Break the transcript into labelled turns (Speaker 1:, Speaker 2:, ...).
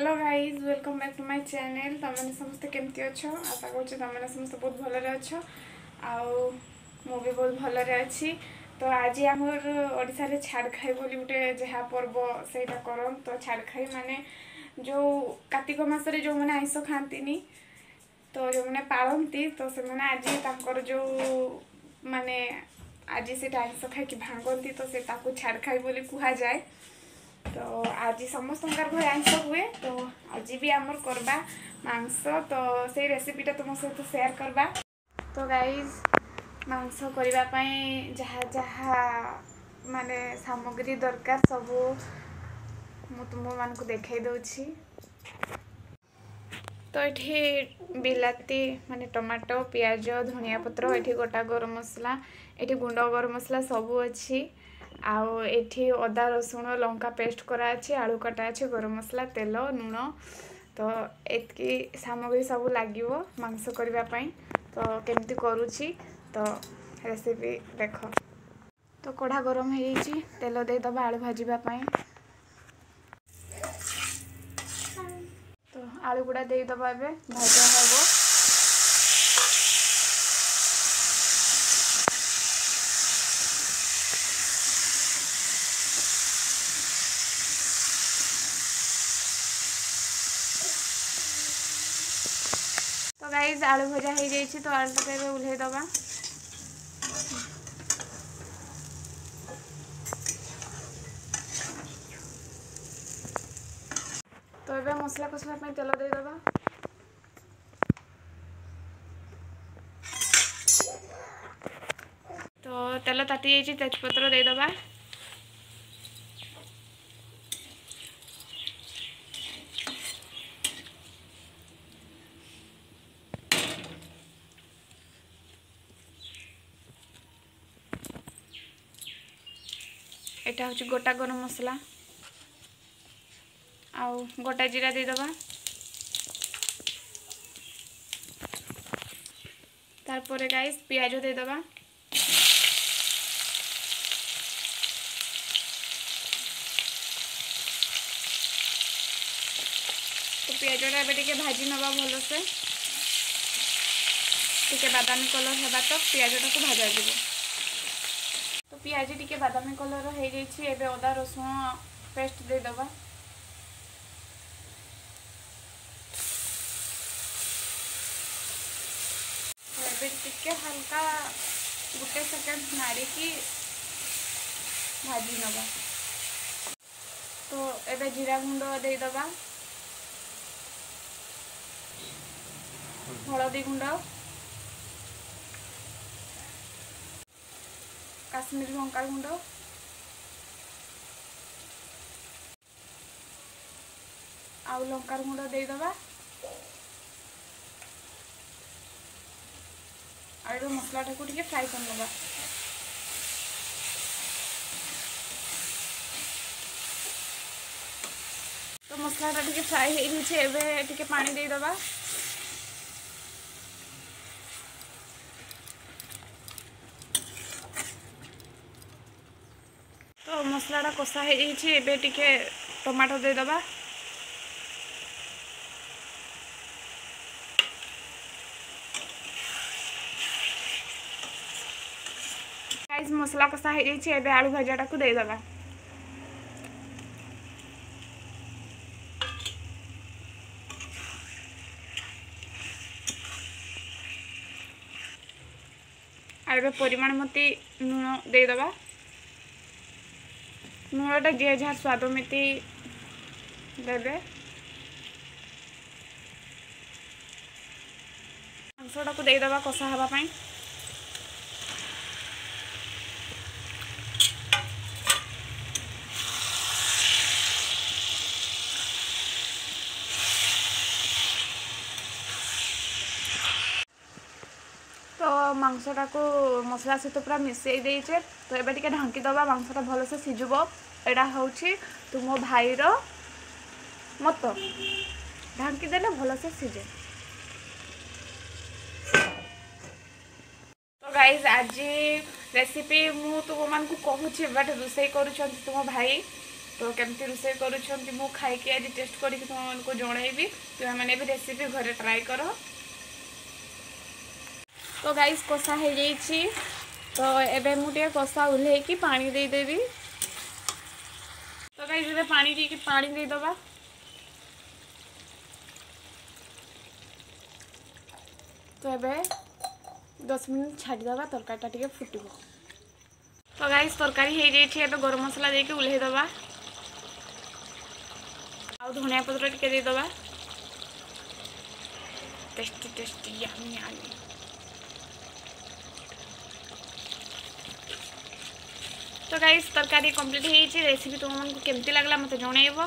Speaker 1: Hello guys welcome back to my channel. तुमने समस्त केमती अच्छ आशा कर तुमने समस्त बहुत भलरे अच्छ आउ मु भी बहुत भलरे अच्छी। तो आज आमर ओडिशा रे छाड़ खाई बोली गोटे जहाँ पर्व सेटा करन। तो छाड़ खाई माने जो कार्तिक मासरे जो मैंने आइंस खाती तो जो मैंने पालती तो से मैंने आज तांकर जो माने आज से आइंस खाई भांगती तो से छाड़ खाई बोली कह जाए। तो आज समस्त घर आइंस हुए तो आज भी आमर करवा मांस तो से रेसिपीटा तुम सहित शेयर करवा। तो गाइज मांस करने जहाँ जहाँ माने सामग्री दरकार सबू मु तुम मान को देखाई दूची। तो ये बिलाती माने टमाटो पियाज धनिया पत्र ये गोटा गरम मसला ये गुंड गरम मसला सबू अच्छी आउ एठी अदा रसुण लंका पेस्ट करा अछि आलू कटा अछि गरम मसला तेल लुण तो एतकी सामग्री सब लागिवो मांस करबा पई। तो केमती करूची तो रेसिपी देख। तो कढ़ा गरम हे जी तेल दे दबा आलू भाजीबा पई। तो आलू गुड़ा दे दबा बे भाजा हेबो। तो गाइज आलू भजा हो जाइए तो आलू तक उल्हे दबा। तो ये मसला कसला तेल दे दबा। तो तेल ताती जाइए तेजपत्र दे दबा। एटा हूँ गोटा गरम मसला आउ गोटा जीरा दे दबा। तारपरे गाइस पियाज दे दबा। तो पियाजटा एबे भाजी नवा भल से टिके बादामी कलर हेबा तो पियाजटा को भाजा जीवो। तो पियाज टिके बादामी कलर हो जाइए एबे अदा रसुण पेस्ट दे दबा। टिके हल्का गोटे सेकेंड मारिकी भाजी नवा। तो एबे जीरा गुंड दे दबा हलदी गुंड काश्मीरी लंका गुंड आउ लंकार गुंड दे दबा। और मसलाटा को फ्राई कर नवा। तो मसलाटा फ्राई हो पानी दे दबा। तो मसलाटा कषा हो टमाटो दे दबा। गाइस मसला कषा हो आलू भजाटा को दे दबा। आबे परिमाण मती लुण दे दबा। लुणटा जे जहाँ स्वाद मिति देबे। मांसटा को दे दबा कषा हवा पाई। तो मांसटा को मसला सहित पूरा मिसई देचे। तो एबे टिके ढांकी दबा मांसटा भल से सिझुबो। एटा होछि तुम भाईर मत ढांकी देले भल से सिझे। तो गाइज आज रेसिपी मु तुम मान को कहूँ बट रोषे कर तुम भाई तो केमती रोषे करूँ मु खाई आज टेस्ट करके तुमको जनइबी तुमने भी रेसिपी घरे ट्राए कर। तो गाइस कषा हो जाइए तो एबे मुझे कषा ओह्लैकी पानी देदेवी। तो गाइस ये पानी देदबा। तो एबे 10 मिनट छाड़ीदबा तरकारीटा टिके फुटब। तो गाइस तरकारी हो जाइए एबे गरम मसला देके ओह्लैदबा आ धनिया पत्र टिके देदबा। टेस्टी टेस्टी यामी यामी। तो गाइस तरकारी कंप्लीट हो रेसिपी तुमको केमती लगला मत जनइब।